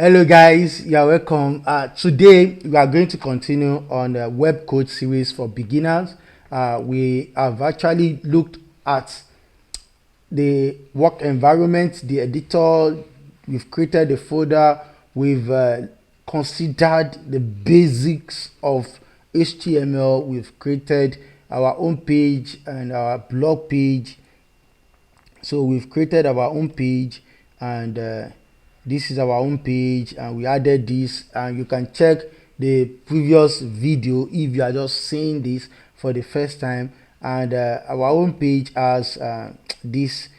Hello guys, you're welcome. Today we are going to continue on the web code series for beginners. We have actually looked at the work environment, the editor, we've created a folder, we've considered the basics of HTML, we've created our own page and our blog page. So we've created our own page, and this is our own page, and we added this, and you can check the previous video if you are just seeing this for the first time. And our own page has these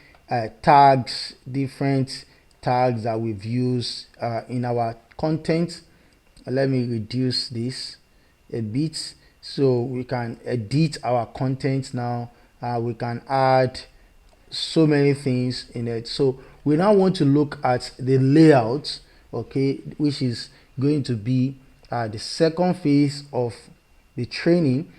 tags, different tags that we've used in our content. Let me reduce this a bit so we can edit our content now. We can add so many things in it. So we now want to look at the layout, okay, which is going to be the second phase of the training,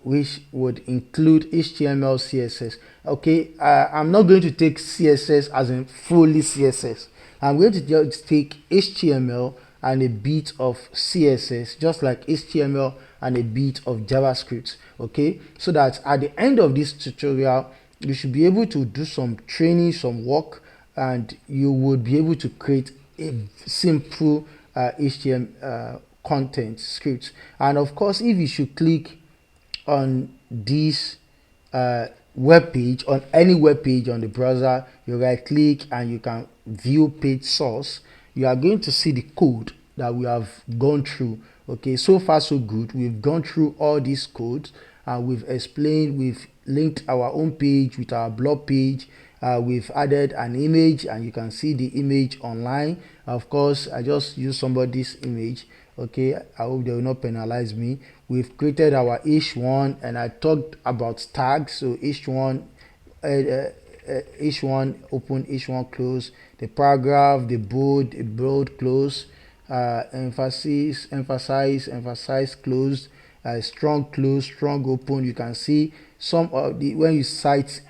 which would include HTML, CSS. Okay, I'm not going to take CSS as in fully CSS. I'm going to just take HTML and a bit of CSS, just like HTML and a bit of JavaScript. Okay, so that at the end of this tutorial you should be able to do some training, some work, and you would be able to create a simple HTML content script. And of course, if you should click on this web page, on any web page on the browser, you right click and you can view page source. You are going to see the code that we have gone through. Okay, so far so good. We've gone through all these codes and we've explained, we've linked our own page with our blog page. We've added an image and you can see the image online. Of course, I just used somebody's image. Okay, I hope they will not penalize me. We've created our h1 and I talked about tags. So h1 h1 open, h1 close, the paragraph, the bold close, emphasis, emphasize closed, strong close, strong open. You can see some of the, when you cite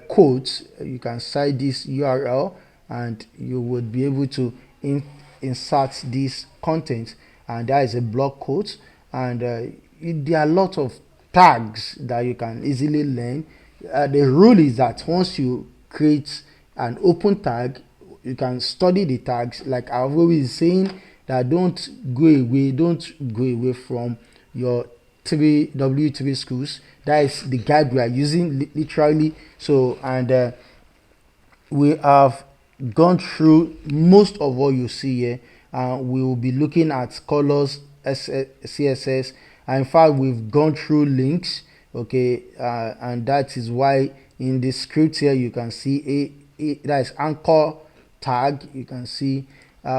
quotes, you can cite this URL and you would be able to insert this content, and that is a blog quote. And there are a lot of tags that you can easily learn. The rule is that once you create an open tag, you can study the tags. Like I've always saying, that don't go away from your W3 schools. That is the guide we are using literally. So, and we have gone through most of what you see here. We will be looking at colors, CSS, and in fact we've gone through links. Okay, and that is why in the script here you can see that is anchor tag. You can see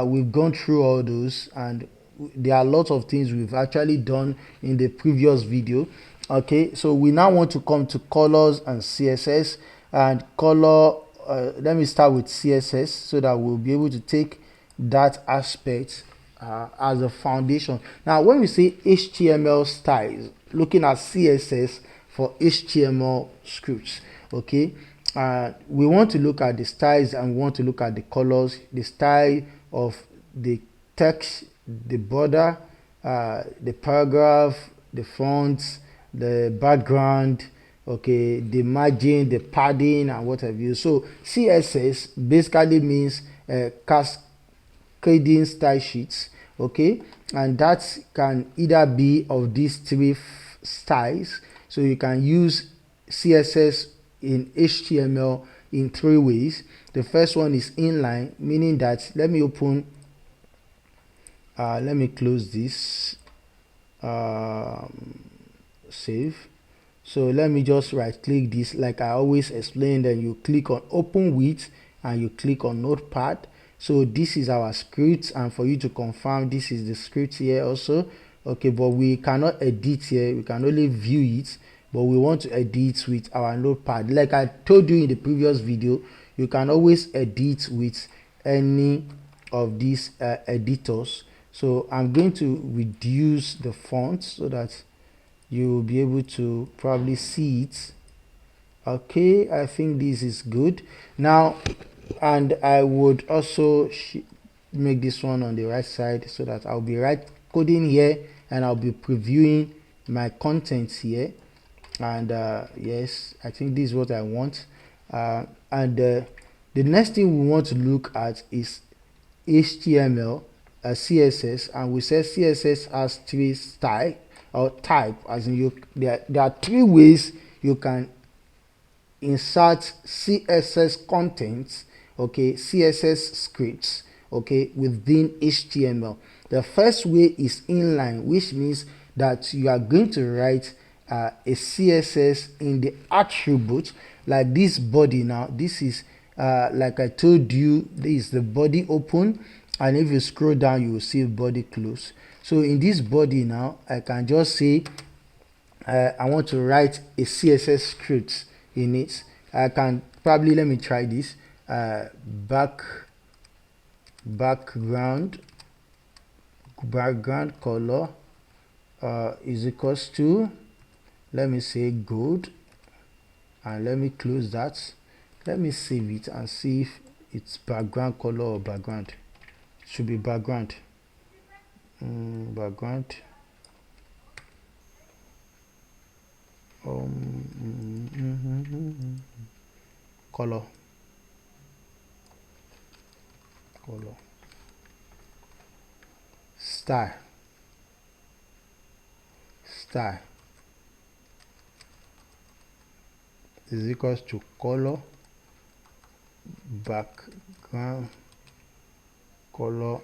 we've gone through all those, and there are lots of things we've actually done in the previous video. Okay, so we now want to come to colors and CSS. And color, let me start with CSS so that we'll be able to take that aspect as a foundation. Now when we say HTML styles, looking at CSS for HTML scripts, okay, we want to look at the styles and we want to look at the colors, the style of the text, the border, the paragraph, the fonts, the background, okay, the margin, the padding, and what have you. So CSS basically means cascading style sheets, okay, and that can either be of these three styles. So you can use CSS in HTML in three ways. The first one is inline, meaning that, let me open, let me close this, save. So let me just right click this like I always explain, then you click on open with and you click on notepad. So this is our script, and for you to confirm, this is the script here also. Okay, but we cannot edit here, we can only view it, but we want to edit with our notepad. Like I told you in the previous video, you can always edit with any of these editors. So I'm going to reduce the font so that you will be able to probably see it. Okay, I think this is good. Now and I would also make this one on the right side so that I'll be right coding here and I'll be previewing my contents here. And yes, I think this is what I want. And the next thing we want to look at is HTML, CSS, and we said CSS has three style or type, as in there are three ways you can insert CSS contents, okay, CSS scripts, okay, within HTML. The first way is inline, which means that you are going to write a CSS in the attribute, like this body. Now this is like I told you, this is the body open, and if you scroll down you will see body close. So in this body now I can just say I want to write a CSS script in it. I can probably, let me try this, background color is equals to, let me say gold, and let me close that. Let me save it and see if it's background color or background. It should be background. Background. Color. Style is equals to color background color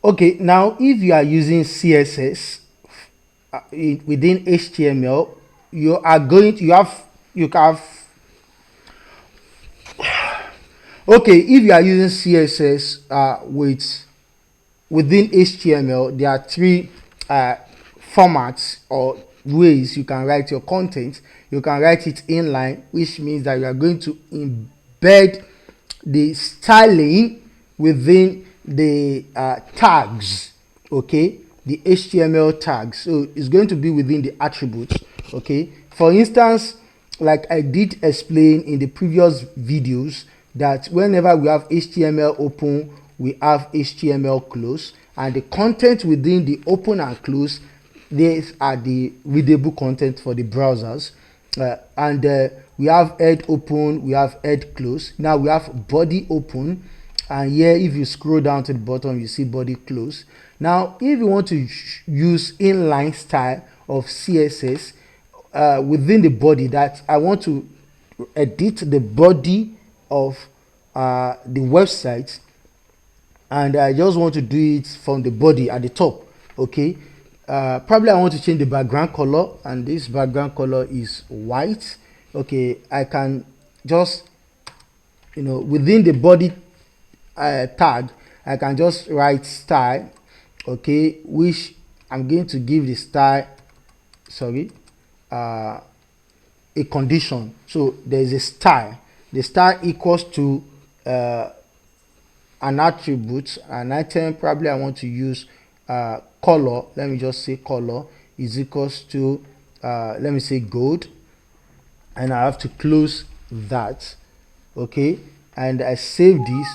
Okay, now if you are using CSS within HTML, you have okay, if you are using CSS within HTML, there are three formats or ways you can write your content. You can write it inline, which means that you are going to embed the styling within the tags, okay, the HTML tags. So it's going to be within the attributes, okay. For instance, like I did explain in the previous videos, that whenever we have HTML open, we have HTML close, and the content within the open and close, these are the readable content for the browsers. And we have head open, we have head close. Now we have body open, and here if you scroll down to the bottom you see body close. Now if you want to use inline style of CSS within the body, that I want to edit the body of the website, and I just want to do it from the body at the top, okay. Probably I want to change the background color, and this background color is white. Okay, I can just, within the body tag, I can just write style, okay, which I'm going to give the style, a condition. So there is a style. The style equals to an attribute, an item. Probably I want to use color. Let me just say color is equals to let me say gold, and I have to close that. Okay, and I save this.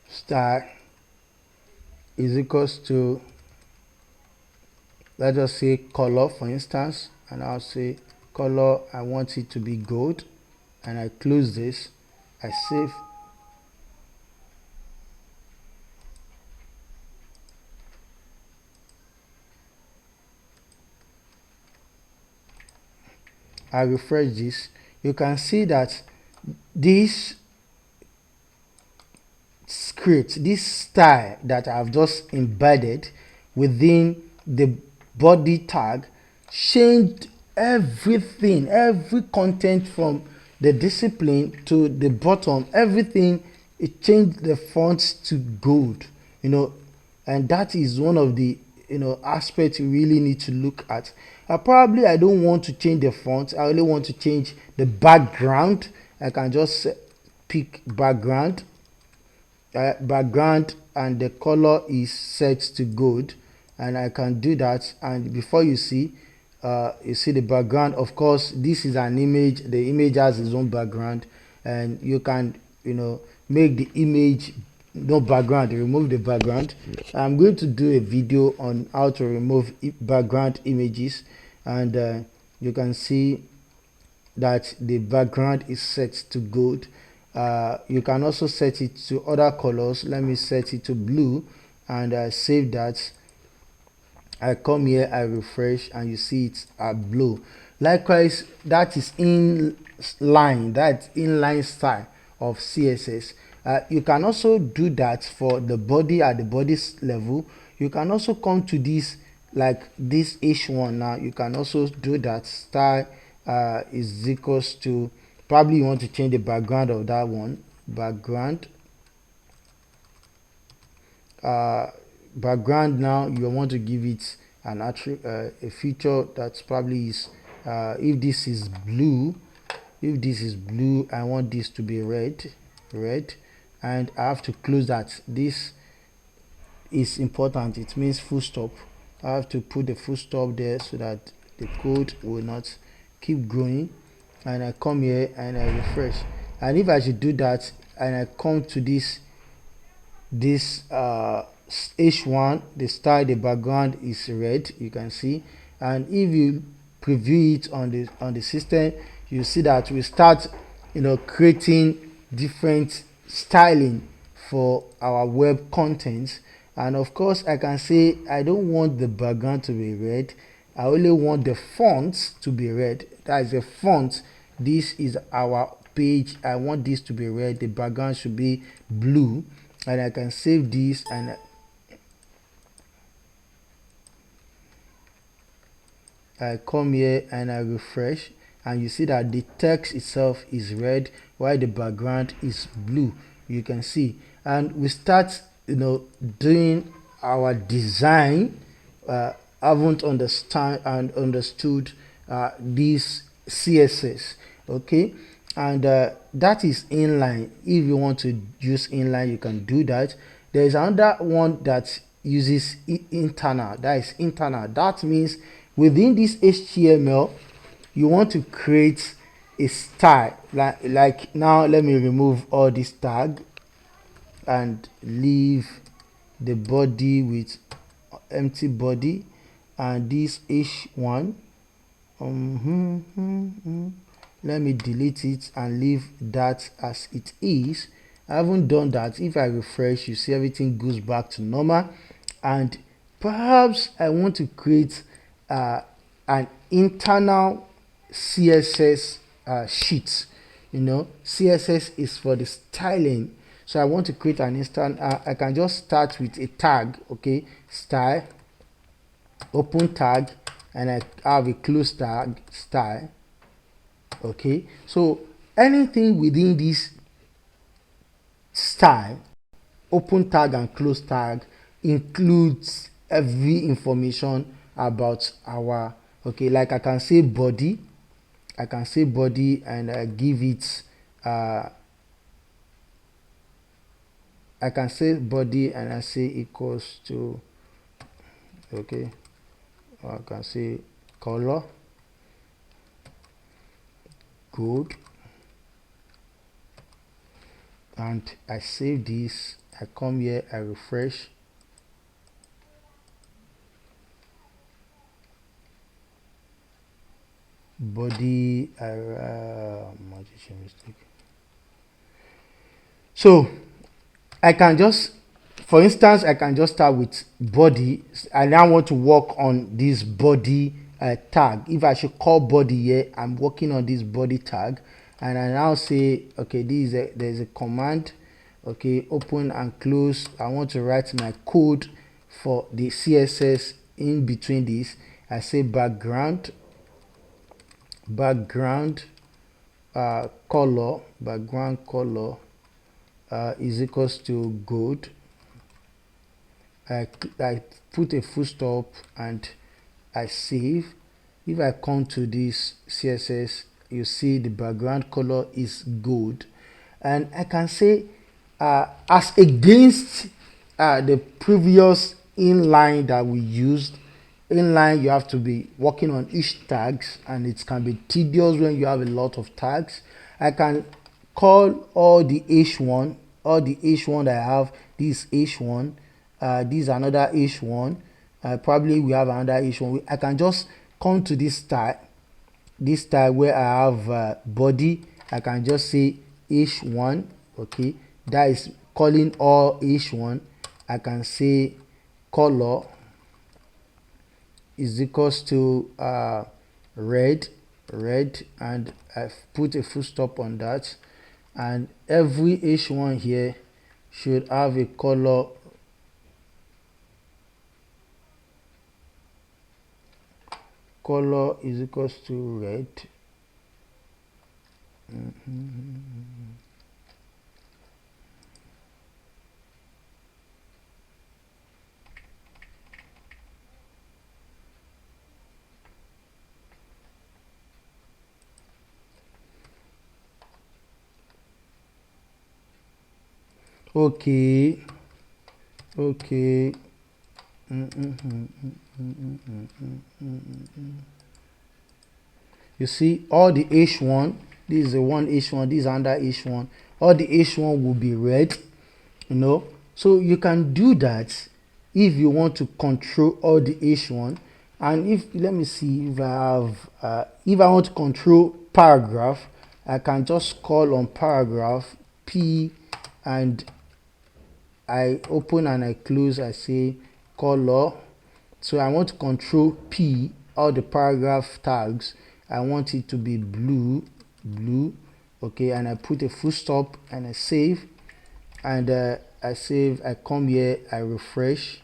Style is equals to, let us say color for instance, and I'll say color, I want it to be gold, and I close this, I save. I refresh this. You can see that this script, this style that I've just embedded within the body tag, changed everything, every content from the discipline to the bottom, everything. It changed the fonts to gold, and that is one of the aspects you really need to look at. Probably I don't want to change the font, I only want to change the background. I can just pick background, and the color is set to gold, and I can do that. And before you see the background, of course this is an image, the image has its own background, and you can make the image no background, remove the background. I'm going to do a video on how to remove background images, and you can see that the background is set to gold. You can also set it to other colors. Let me set it to blue, and I save that. I come here, I refresh, and you see it's blue. Likewise, that is inline style of CSS. You can also do that for the body at the body level. You can also come to this, like this H1 now. You can also do that. Style is equals to, probably you want to change the background of that one. Background. Background, now you want to give it an attribute, a feature that probably is if this is blue, I want this to be red, and I have to close that. This is important, it means full stop. I have to put the full stop there so that the code will not keep growing. And I come here and I refresh, and if I should do that and I come to this H1, the style, the background is red, you can see. And if you preview it on the system, you see that we start creating different styling for our web contents. And of course I can say I don't want the background to be red, I only want the fonts to be red. That is the font. This is our page, I want this to be red, the background should be blue. And I can save this, and I come here and I refresh, and you see that the text itself is red while the background is blue, you can see. And we start doing our design. Haven't understood this CSS, okay? And that is inline. If you want to use inline, you can do that. There is another one that uses internal. That is internal. That means within this HTML, you want to create a style. Like now, let me remove all this tag and leave the body with empty body, and this H1. Let me delete it and leave that as it is. I haven't done that. If I refresh, you see everything goes back to normal. And perhaps I want to create an internal CSS sheet. CSS is for the styling, so I want to create an instant. I can just start with a tag, okay? Style, open tag, and I have a close tag, style. Okay, so anything within this style, open tag and close tag, includes every information about our, okay, like I can say body, and I give it I can say body and I say equals to, okay, I can say color, good, and I save this. I come here, I refresh. Body, mistake. So I can just, for instance, I can just start with body. I now want to work on this body tag. If I should call body here, I'm working on this body tag, and I now say, okay, there's a command, okay, open and close. I want to write my code for the CSS in between this. I say background color, is equals to gold. I put a full stop and I save. If I come to this CSS, you see the background color is gold, and I can say as against the previous inline that we used. Inline, you have to be working on each tags, and it can be tedious when you have a lot of tags. I can call all the h1, that I have. This h1, this another h1, probably we have another h1. I can just come to this tag where I have body. I can just say h1, okay, that is calling all h1. I can say color is equals to red, and I've put a full stop on that, and every h1 here should have a color is equals to red. Okay. You see all the h1, this is the one h1, this is under h1, all the h1 will be red, you know. So you can do that if you want to control all the h1. And if, let me see, if I have if I want to control paragraph, I can just call on paragraph p, and I open and I close. I say color. So I want to control p, all the paragraph tags. I want it to be blue, okay, and I put a full stop and I save, and I come here, I refresh.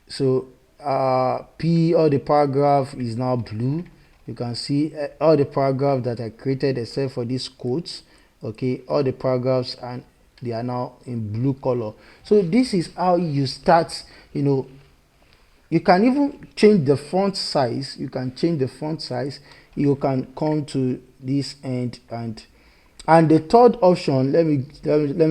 So p, all the paragraph is now blue. You can see all the paragraph that I created except for these quotes, okay, all the paragraphs, and they are now in blue color. So this is how you start, you know. You can even change the font size. You can come to this end, and the third option, let me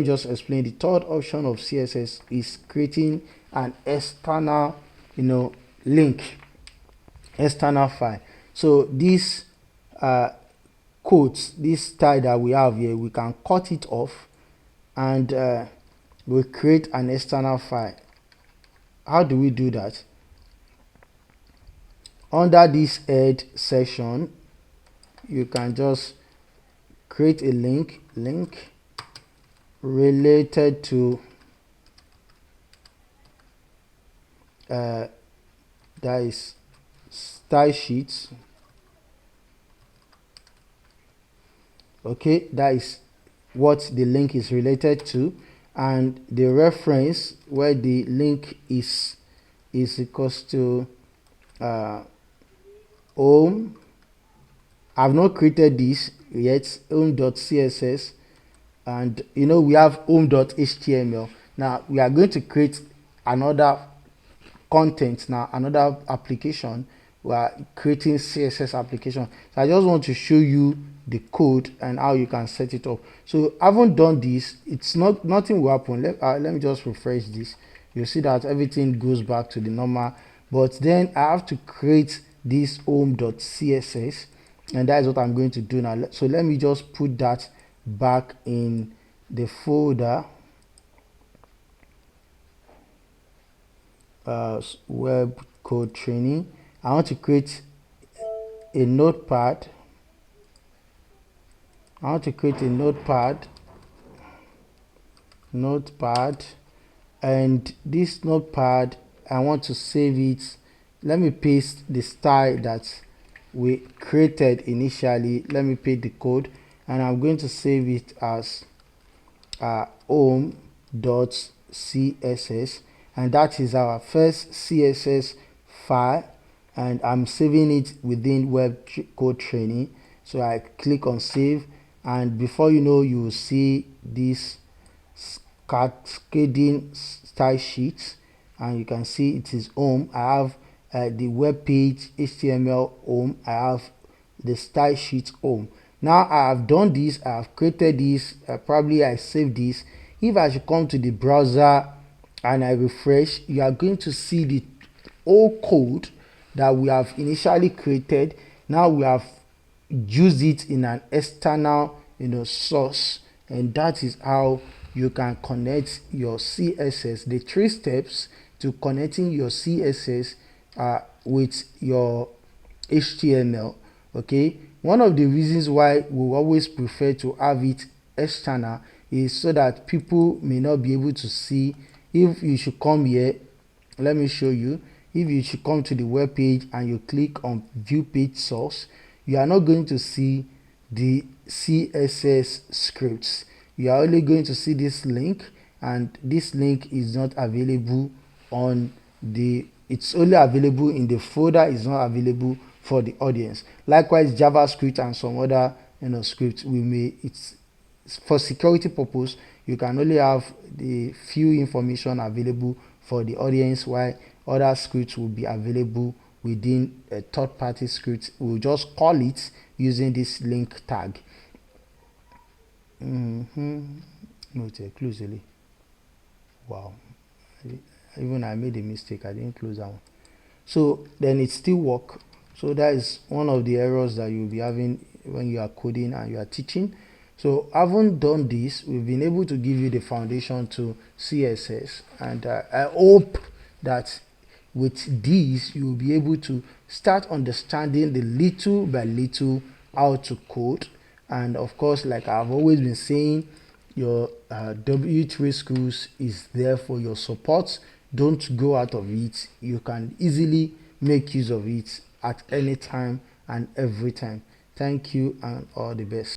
just explain. The third option of CSS is creating an external, you know, link, external file. So this quotes, this style that we have here, we can cut it off, and we create an external file. How do we do that? Under this head section, you can just create a link related to that is style sheets. Okay, that is what the link is related to, and the reference where the link is equals to home I've not created this yet, home.css, and you know we have home.html. Now we are going to create another content, now another application. We are creating CSS application. So I just want to show you the code and how you can set it up. So I haven't done this, it's nothing will happen. Let me just refresh this. You'll see that everything goes back to the normal, but then I have to create this home.css, and that is what I'm going to do now. So let me just put that back in the folder, web code training. I want to create a notepad. And this notepad, I want to save it. Let me paste the style that we created initially. Let me paste the code, and I'm going to save it as home.css, and that is our first CSS file, and I'm saving it within web code training. So I click on save, and before you know, you will see this cascading style sheets, and you can see it is home. I have the web page HTML home, I have the style sheet home. Now I have done this, I have created this, probably I saved this. If I should come to the browser and I refresh, you are going to see the old code that we have initially created. Now we have used it in an external source, and that is how you can connect your CSS. The 3 steps to connecting your CSS with your HTML. Okay, one of the reasons why we always prefer to have it external is so that people may not be able to see. If you should come here, let me show you. If you should come to the web page and you click on view page source, you are not going to see the CSS scripts. You are only going to see this link, and this link is not available on the, it's only available in the folder, it's not available for the audience. Likewise, JavaScript and some other scripts, it's for security purpose, you can only have the few information available for the audience, while other scripts will be available within a third-party script. We'll just call it using this link tag. Wow, even I made a mistake, I didn't close that one. So then it still works. So that is one of the errors that you'll be having when you are coding and you are teaching. So having done this, we've been able to give you the foundation to CSS, and I hope that with these you will be able to start understanding the little by little how to code. And of course, like I've always been saying, your WHUk schools is there for your support. Don't go out of it. You can easily make use of it at any time and every time. Thank you, and all the best.